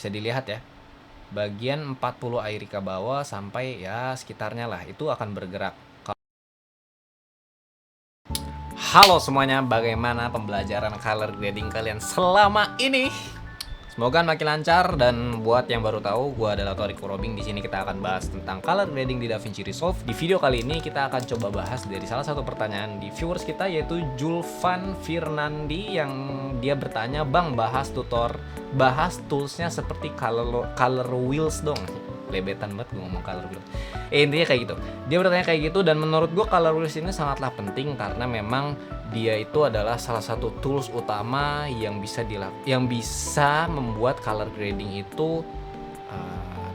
bisa dilihat ya, bagian 40 Airi ke bawah sampai ya sekitarnya lah, itu akan bergerak. Halo semuanya, bagaimana pembelajaran color grading kalian selama ini? Semoga makin lancar. Dan buat yang baru tahu, gue adalah Torik Robing. Di sini kita akan bahas tentang color grading di DaVinci Resolve. Di video kali ini kita akan coba bahas dari salah satu pertanyaan di viewers kita, yaitu Julvan Firnandi, yang dia bertanya, "Bang, bahas toolsnya seperti color wheels dong." Lebetan banget gue ngomong color wheels. Intinya kayak gitu. Dia bertanya kayak gitu, dan menurut gue color wheels ini sangatlah penting karena memang dia itu adalah salah satu tools utama yang bisa membuat color grading itu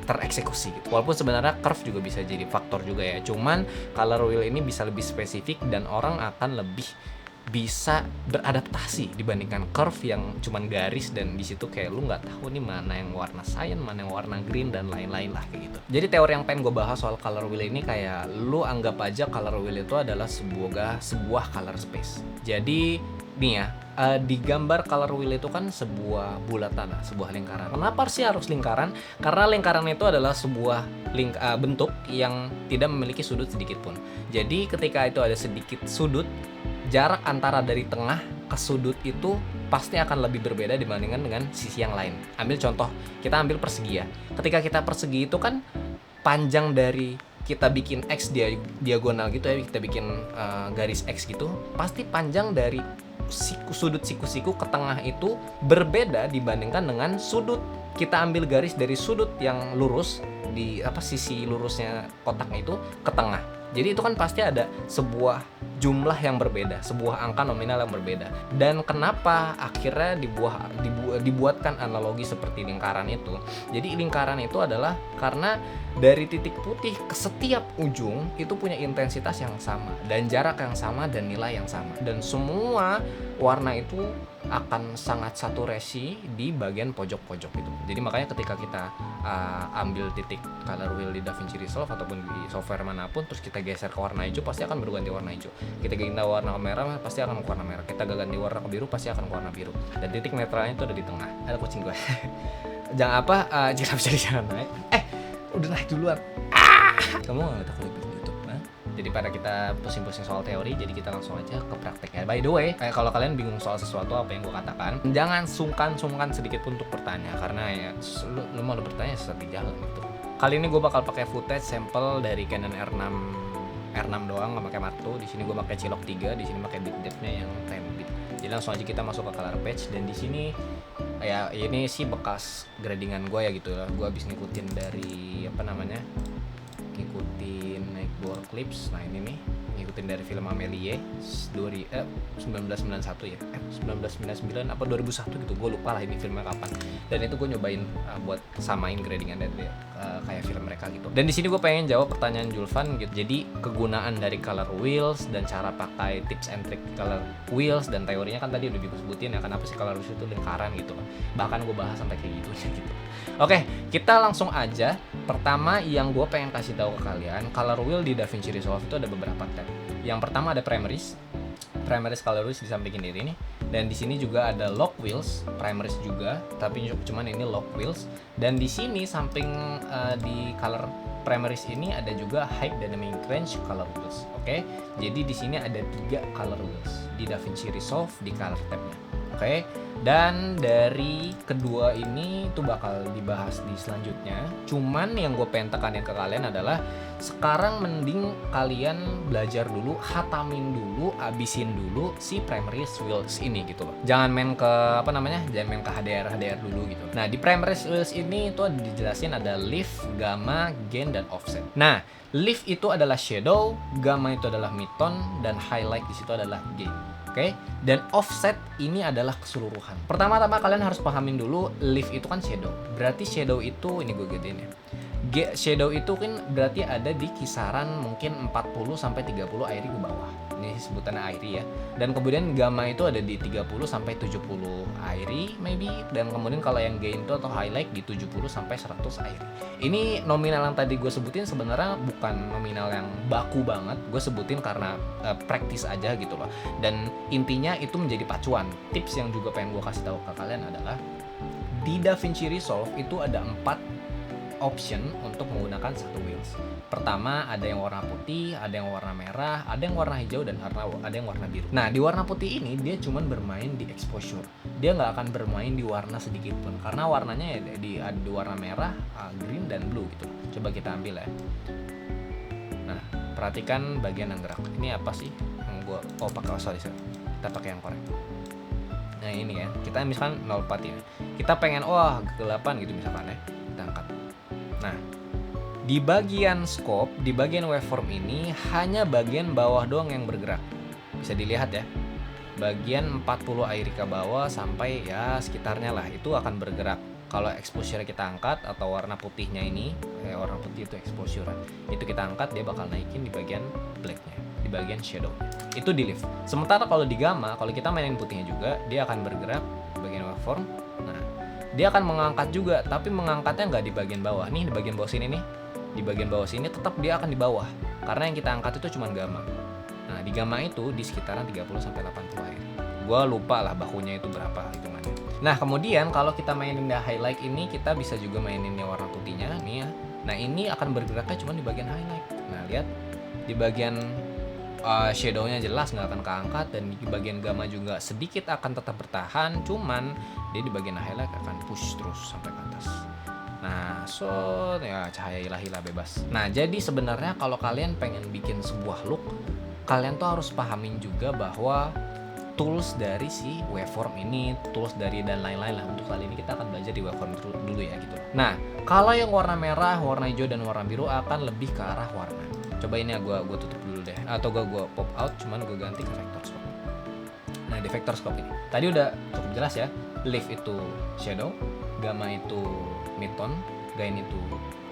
tereksekusi gitu. Walaupun sebenarnya curve juga bisa jadi faktor juga ya. Cuman color wheel ini bisa lebih spesifik dan orang akan lebih bisa beradaptasi dibandingkan curve yang cuman garis, dan di situ kayak lu nggak tahu nih mana yang warna cyan, mana yang warna green, dan lain-lain lah kayak gitu. Jadi teori yang pengen gue bahas soal color wheel ini, kayak lu anggap aja color wheel itu adalah sebuah color space. Jadi nih ya, di gambar color wheel itu kan sebuah bulatan, sebuah lingkaran. Kenapa sih harus lingkaran? Karena lingkaran itu adalah sebuah bentuk yang tidak memiliki sudut sedikit pun. Jadi ketika itu ada sedikit sudut, jarak antara dari tengah ke sudut itu pasti akan lebih berbeda dibandingkan dengan sisi yang lain. Ambil contoh, kita ambil persegi ya. Ketika kita persegi itu kan panjang dari kita bikin X diagonal gitu ya, kita bikin garis X gitu, pasti panjang dari sudut siku-siku ke tengah itu berbeda dibandingkan dengan sudut. Kita ambil garis dari sudut yang lurus, di sisi lurusnya kotak itu ke tengah. Jadi itu kan pasti ada sebuah jumlah yang berbeda, sebuah angka nominal yang berbeda. Dan kenapa akhirnya dibuatkan analogi seperti lingkaran itu? Jadi lingkaran itu adalah karena dari titik putih ke setiap ujung itu punya intensitas yang sama, dan jarak yang sama, dan nilai yang sama. Dan semua warna itu akan sangat saturasi di bagian pojok-pojok itu. Jadi makanya ketika kita ambil titik color wheel di DaVinci Resolve ataupun di software manapun, terus kita geser ke warna hijau, pasti akan berganti warna hijau. Kita ganti warna ke merah, pasti akan ke warna merah. Kita ganti warna ke biru, pasti akan ke warna biru. Dan titik netralnya itu ada di tengah. Ada kucing gue. Jangan jika bisa di jalan naik. Udah naik duluan. Kamu nggak takut di YouTube? Jadi pada kita pusing-pusing soal teori, jadi kita langsung aja ke prakteknya. By the way, kalau kalian bingung soal sesuatu apa yang gue katakan, jangan sungkan sedikit pun untuk bertanya, karena ya lu mau bertanya sesuatu di jalan gitu. Kali ini gue bakal pakai footage sampel dari Canon R6 doang, nggak pakai Mark II. Di sini gue pakai Cilok 3, di sini pakai bit depth-nya yang 10 bit. Jadi langsung aja kita masuk ke color patch, dan di sini ya ini sih bekas gradingan gue ya gitu lah. Gue habis ngikutin dari ngikutin naik ball clips. Nah ini nih ngikutin dari film Amelie 1991 ya, 1999 apa 2001 gitu, gue lupa lah ini filmnya kapan. Dan itu gue nyobain buat samain gradingan dari kayak film mereka gitu. Dan di sini gue pengen jawab pertanyaan Julvan gitu. Jadi kegunaan dari color wheels dan cara pakai tips and trick color wheels, dan teorinya kan tadi udah gue sebutin ya, kenapa sih color wheels itu lingkaran gitu. Bahkan gue bahas sampai kayak gitu gitu. Oke, kita langsung aja. Pertama yang gue pengen kasih tahu ke kalian, color wheel di DaVinci Resolve itu ada beberapa tab. Yang pertama ada primaries color wheels di samping kiri nih, dan di sini juga ada lock wheels, primaries juga, tapi cuman ini lock wheels. Dan di sini samping di color primaries ini ada juga high dynamic range color wheels. Oke, jadi di sini ada 3 color wheels di DaVinci Resolve di color tabnya. Oke, dan dari kedua ini itu bakal dibahas di selanjutnya. Cuman yang gue pengen tekanin ke kalian adalah sekarang mending kalian belajar dulu, hatamin dulu, abisin dulu si primary wheels ini gitu loh. Jangan main ke jangan main ke HDR dulu gitu. Nah, di primary wheels ini itu dijelasin ada lift, gamma, gain, dan offset. Nah, lift itu adalah shadow, gamma itu adalah midtone, dan highlight di situ adalah gain. Oke, dan offset ini adalah keseluruhan. Pertama-tama kalian harus pahamin dulu, lift itu kan shadow. Berarti shadow itu, ini gue gedein ya. Shadow itu kan berarti ada di kisaran mungkin 40 sampai 30 Airi ke bawah. Ini sebutannya Airi ya. Dan kemudian gamma itu ada di 30 sampai 70 Airi maybe, dan kemudian kalau yang gain itu atau highlight di 70 sampai 100 Airi. Ini nominal yang tadi gue sebutin sebenarnya bukan nominal yang baku banget. Gue sebutin karena praktis aja gitu loh. Dan intinya itu menjadi pacuan. Tips yang juga pengen gue kasih tahu ke kalian adalah di DaVinci Resolve itu ada 4 option untuk menggunakan satu wheels. Pertama ada yang warna putih, ada yang warna merah, ada yang warna hijau, dan ada yang warna biru. Nah di warna putih ini dia cuman bermain di exposure, dia nggak akan bermain di warna sedikit pun, karena warnanya ya di warna merah, green, dan blue gitu. Coba kita ambil ya. Nah perhatikan bagian yang gerak. Ini apa sih? Sorry. Kita pakai yang korek. Nah ini kan, kita misalkan 04 ini. Kita pengen kegelapan gitu misalkan ya. Kita angkat. Nah, di bagian scope, di bagian waveform ini hanya bagian bawah doang yang bergerak. Bisa dilihat ya. Bagian 40 airi ke bawah sampai ya sekitarnya lah itu akan bergerak. Kalau exposure kita angkat atau warna putihnya ini, warna putih itu exposure. Itu kita angkat, dia bakal naikin di bagian blacknya, di bagian shadow. Itu di lift. Sementara kalau di gamma, kalau kita mainin putihnya juga, dia akan bergerak di bagian waveform. Nah, dia akan mengangkat juga, tapi mengangkatnya nggak di bagian bawah. Nih di bagian bawah sini nih, di bagian bawah sini tetap dia akan di bawah, karena yang kita angkat itu cuma gamma. Nah di gamma itu di sekitaran 30-80 air. Gua lupa lah bakunya itu berapa hitungannya. Nah kemudian kalau kita mainin highlight ini, kita bisa juga mainin yang warna putihnya nih ya. Nah ini akan bergeraknya cuma di bagian highlight. Nah lihat di bagian shadownya jelas nggak akan keangkat, dan di bagian gamma juga sedikit akan tetap bertahan, cuman dia di bagian highlight akan push terus sampai ke atas. Nah ya cahaya ilahi lah bebas. Nah jadi sebenarnya kalau kalian pengen bikin sebuah look, kalian tuh harus pahamin juga bahwa tools dari si waveform ini, tools dari dan lain-lain lah. Untuk kali ini kita akan belajar di waveform dulu ya gitu. Nah kalau yang warna merah, warna hijau, dan warna biru akan lebih ke arah warna. Coba ini ya gue tutup dulu deh, atau gue pop out, cuman gue ganti ke vector scope. Nah di vector scope ini tadi udah cukup jelas ya. Lift itu shadow, gamma itu midtone, gain itu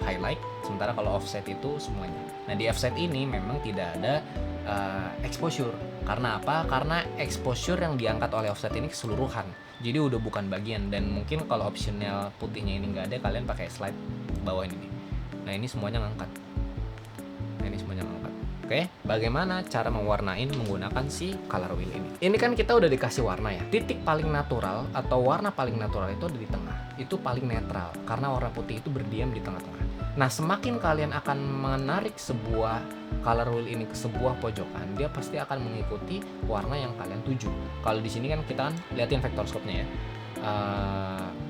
highlight. Sementara kalau offset itu semuanya. Nah di offset ini memang tidak ada exposure. Karena apa? Karena exposure yang diangkat oleh offset ini keseluruhan. Jadi udah bukan bagian, dan mungkin kalau optional putihnya ini nggak ada, kalian pakai slide bawah ini nih. Nah ini semuanya ngangkat. Oke, bagaimana cara mewarnain menggunakan si color wheel ini? Ini kan kita udah dikasih warna ya. Titik paling natural atau warna paling natural itu ada di tengah. Itu paling netral karena warna putih itu berdiam di tengah-tengah. Nah, semakin kalian akan menarik sebuah color wheel ini ke sebuah pojokan, dia pasti akan mengikuti warna yang kalian tuju. Kalau di sini kan kita liatin vector scope-nya ya.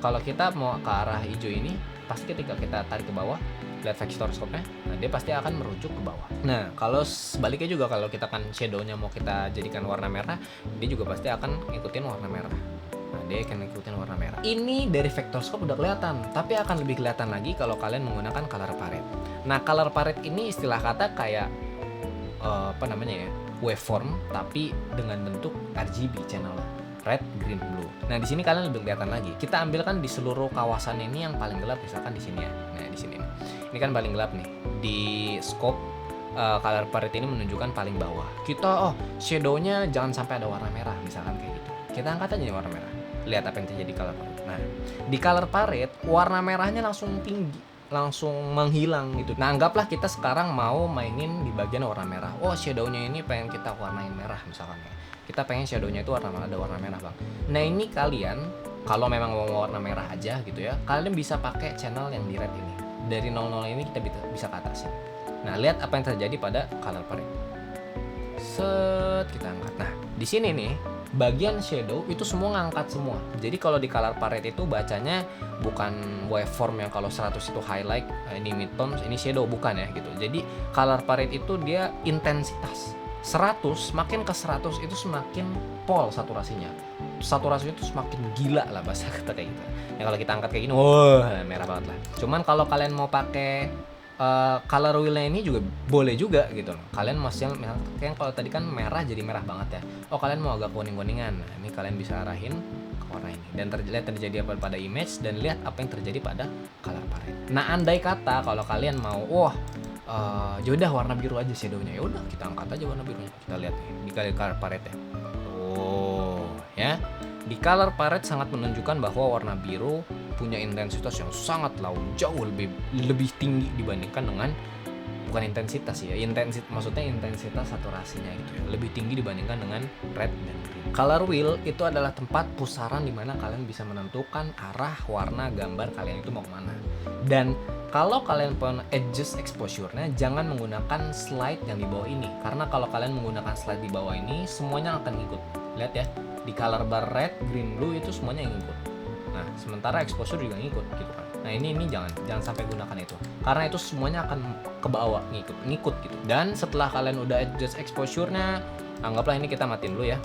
Kalau kita mau ke arah hijau ini, pasti ketika kita tarik ke bawah, lihat vector scope-nya, nah dia pasti akan merujuk ke bawah. Nah, kalau sebaliknya juga, kalau kita kan shadow-nya mau kita jadikan warna merah, dia juga pasti akan ngikutin warna merah. Nah, dia akan ngikutin warna merah. Ini dari vector scope udah kelihatan, tapi akan lebih kelihatan lagi kalau kalian menggunakan color palette. Nah, color palette ini istilah kata kayak waveform, tapi dengan bentuk RGB channel, red, green, blue. Nah, di sini kalian lebih kelihatan lagi. Kita ambilkan di seluruh kawasan ini yang paling gelap, misalkan di sini ya. Nah, di sini. Ini kan paling gelap nih. Di scope color palette ini menunjukkan paling bawah. Kita shadow-nya jangan sampai ada warna merah, misalkan kayak gitu. Kita angkat aja nih warna merah. Lihat apa yang terjadi di color palette. Nah, di color palette warna merahnya langsung tinggi, langsung menghilang gitu. Nah, anggaplah kita sekarang mau mainin di bagian warna merah. Shadow-nya ini pengen kita warnain merah misalkan ya. Kita pengen shadow-nya itu ada warna merah, Bang. Nah, ini kalian kalau memang mau warna merah aja gitu ya, kalian bisa pakai channel yang di red ini. Dari 00 ini kita bisa ke atasin. Nah, lihat apa yang terjadi pada color palette. Kita angkat. Nah, di sini nih bagian shadow itu semua ngangkat semua. Jadi kalau di color palette itu bacanya bukan waveform yang kalau 100 itu highlight, ini midtone, ini shadow, bukan ya gitu. Jadi color palette itu dia intensitas. 100 makin ke 100 itu semakin pol saturasinya. Saturasinya itu semakin gila lah bahasa kata kayak gitu. Ya kalau kita angkat kayak gini, merah banget lah. Cuman kalau kalian mau pakai color wheel-nya ini juga boleh juga gitu loh. Kalian misalnya kayak kalau tadi kan merah jadi merah banget ya. Kalian mau agak kuning-kuningan. Nah, ini kalian bisa arahin ke warna ini dan lihat terjadi apa pada image, dan lihat apa yang terjadi pada color palette. Nah, andai kata kalau kalian mau yaudah warna biru aja shadownya, yaudah kita angkat aja warna birunya. Kita lihat nih di color palette ya. Di color palette sangat menunjukkan bahwa warna biru punya intensitas yang sangat jauh lebih tinggi dibandingkan dengan bukan intensitas ya, maksudnya intensitas saturasinya gitu ya, lebih tinggi dibandingkan dengan red dan green. Color wheel itu adalah tempat pusaran di mana kalian bisa menentukan arah warna gambar kalian itu mau kemana. Dan kalau kalian pengen adjust exposure-nya, jangan menggunakan slide yang di bawah ini, karena kalau kalian menggunakan slide di bawah ini semuanya akan ikut. Lihat ya, di color bar red, green, blue itu semuanya yang ikut. Nah, sementara exposure juga ngikut gitu kan. Nah, ini jangan sampai gunakan itu. Karena itu semuanya akan ke bawah ngikut gitu. Dan setelah kalian udah adjust exposure-nya, anggaplah ini kita matiin dulu ya.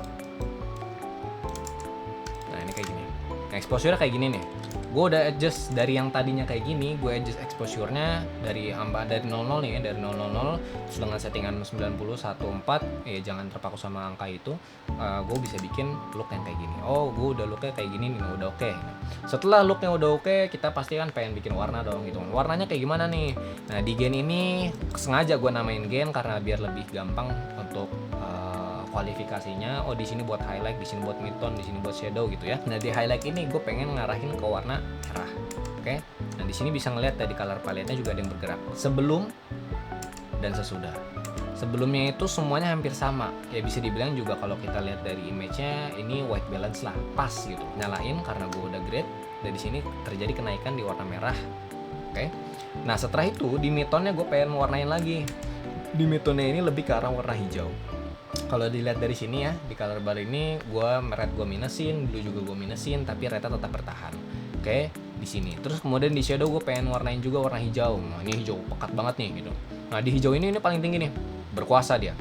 Nah, ini kayak gini. Nah, exposure kayak gini nih. Gue udah adjust dari yang tadinya kayak gini, gue adjust exposure-nya dari 00 nih ya, dari 000 terus dengan settingan 9014, jangan terpaku sama angka itu. Gue bisa bikin look yang kayak gini. Oh, gue udah looknya kayak gini nih, udah oke. Setelah looknya udah oke, kita pasti kan pengen bikin warna dong gitu. Warnanya kayak gimana nih? Nah, di gen ini sengaja gue namain gen karena biar lebih gampang untuk kualifikasinya. Oh, di sini buat highlight, di sini buat midtone, di sini buat shadow gitu ya. Nah, di highlight ini gue pengen ngarahin ke warna merah. Oke. Nah, di sini bisa ngeliat dari color palette-nya juga ada yang bergerak. Sebelum dan sesudah. Sebelumnya itu semuanya hampir sama. Ya bisa dibilang juga kalau kita lihat dari image-nya ini white balance lah, pas gitu. Nyalain karena gue udah grade. Dan di sini terjadi kenaikan di warna merah. Oke. Nah, setelah itu di midtone-nya gue pengen warnain lagi. Di midtone-nya ini lebih ke arah warna hijau. Kalau dilihat dari sini ya, di color bar ini red gue minusin, blue juga gue minusin, tapi rednya tetap bertahan. Oke, di sini. Terus kemudian di shadow gue pengen warnain juga warna hijau. Nah, ini hijau pekat banget nih gitu. Nah, di hijau ini paling tinggi nih, berkuasa dia.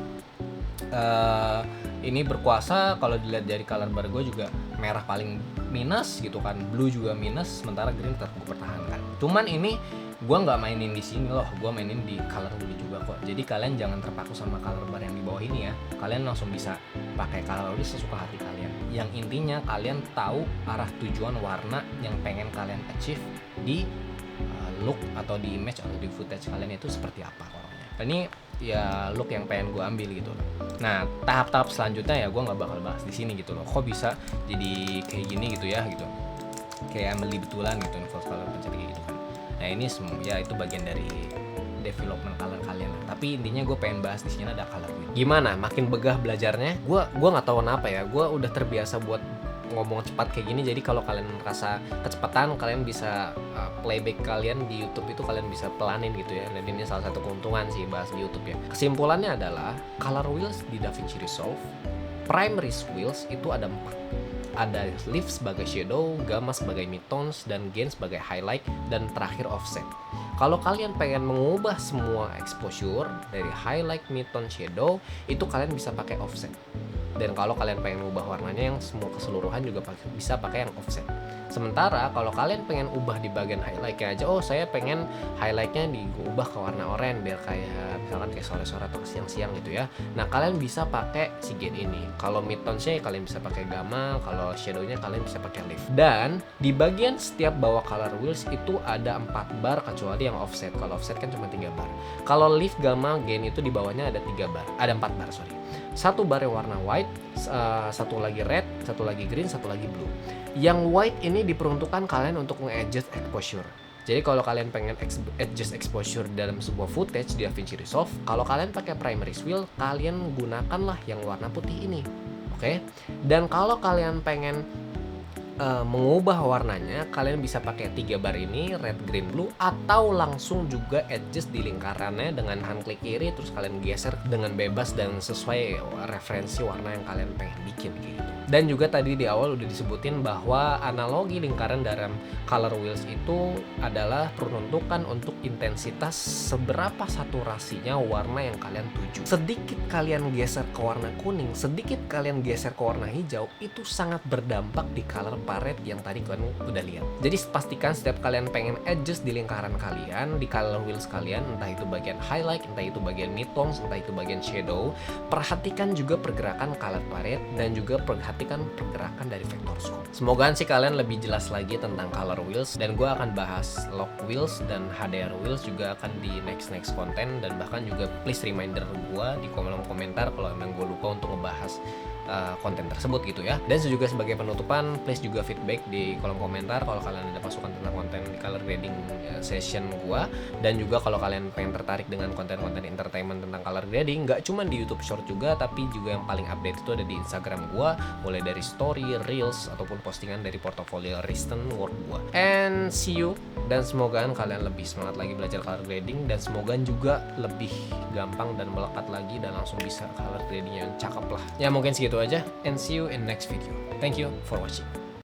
Ini berkuasa kalau dilihat dari color bar gue juga merah paling minus gitu kan, blue juga minus, sementara green tetap gue pertahankan. Cuman ini gue nggak mainin di sini loh, gue mainin di color wheel juga kok. Jadi kalian jangan terpaku sama color bar yang di bawah ini ya. Kalian langsung bisa pakai color wheel sesuka hati kalian. Yang intinya kalian tahu arah tujuan warna yang pengen kalian achieve di look atau di image atau di footage kalian itu seperti apa kolomnya. Ini ya look yang pengen gue ambil gitu loh. Nah, tahap-tahap selanjutnya ya gue nggak bakal bahas di sini gitu loh. Kok bisa jadi kayak gini gitu ya gitu. Kayak Emily betulan gitu, kalau pencari gitu kan. Nah, ini semua ya itu bagian dari development color kalian lah. Tapi intinya gue pengen bahas di sini ada color wheel. Gimana? Makin begah belajarnya? Gue nggak tahu kenapa ya. Gue udah terbiasa buat ngomong cepat kayak gini. Jadi kalau kalian merasa kecepatan, kalian bisa playback kalian di YouTube itu kalian bisa pelanin gitu ya. Dan ini salah satu keuntungan sih bahas di YouTube ya. Kesimpulannya adalah color wheels di DaVinci Resolve, primary wheels itu ada 4. Ada lift sebagai shadow, gamma sebagai midtones, dan gain sebagai highlight, dan terakhir offset. Kalau kalian pengen mengubah semua exposure dari highlight, midtone, shadow, itu kalian bisa pakai offset. Dan kalau kalian pengen ubah warnanya yang semua keseluruhan juga bisa pakai yang offset. Sementara kalau kalian pengen ubah di bagian highlightnya aja, oh saya pengen highlightnya diubah ke warna oranye biar kayak misalkan kayak sore-sore atau siang-siang gitu ya. Nah, kalian bisa pakai si gain ini. Kalau midtone-nya kalian bisa pakai gamma, kalau shadow-nya kalian bisa pakai lift. Dan di bagian setiap bawah color wheels itu ada 4 bar kecuali yang offset. Kalau offset kan cuma 3 bar. Kalau lift, gamma, gain itu di bawahnya ada 3 bar. Ada 4 bar, sorry. 1 bar yang warna white, 1 lagi red, 1 lagi green, 1 lagi blue. Yang white ini diperuntukkan kalian untuk nge-adjust exposure. Jadi kalau kalian pengen adjust exposure dalam sebuah footage di DaVinci Resolve, kalau kalian pakai primary wheel, kalian gunakanlah yang warna putih ini. Oke? Dan kalau kalian pengen mengubah warnanya, kalian bisa pakai 3 bar ini, red, green, blue, atau langsung juga adjust di lingkarannya dengan hand klik kiri, terus kalian geser dengan bebas dan sesuai referensi warna yang kalian pengen bikin gitu. Dan juga tadi di awal udah disebutin bahwa analogi lingkaran dalam color wheels itu adalah peruntukan untuk intensitas seberapa saturasinya warna yang kalian tuju. Sedikit kalian geser ke warna kuning, sedikit kalian geser ke warna hijau, itu sangat berdampak di color palette yang tadi kalian udah lihat. Jadi pastikan setiap kalian pengen adjust di lingkaran kalian, di color wheels kalian, entah itu bagian highlight, entah itu bagian midtones, entah itu bagian shadow, perhatikan juga pergerakan color palette dan juga perhatikan pergerakan dari vector scope. Semoga sih kalian lebih jelas lagi tentang color wheels, dan gue akan bahas lock wheels dan HDR wheels juga akan di next konten, dan bahkan juga please reminder gue di kolom komentar kalau emang gue lupa untuk ngebahas konten tersebut gitu ya. Dan juga sebagai penutupan, please juga feedback di kolom komentar kalau kalian ada masukan tentang konten color grading session gua, dan juga kalau kalian pengen tertarik dengan konten-konten entertainment tentang color grading, nggak cuma di YouTube Short juga, tapi juga yang paling update itu ada di Instagram gua, mulai dari story, reels, ataupun postingan dari portofolio recent work gua. And see you, dan semoga kalian lebih semangat lagi belajar color grading, dan semoga juga lebih gampang dan melekat lagi dan langsung bisa color grading yang cakep lah. Ya mungkin segitu aja, and see you in next video. Thank you for watching.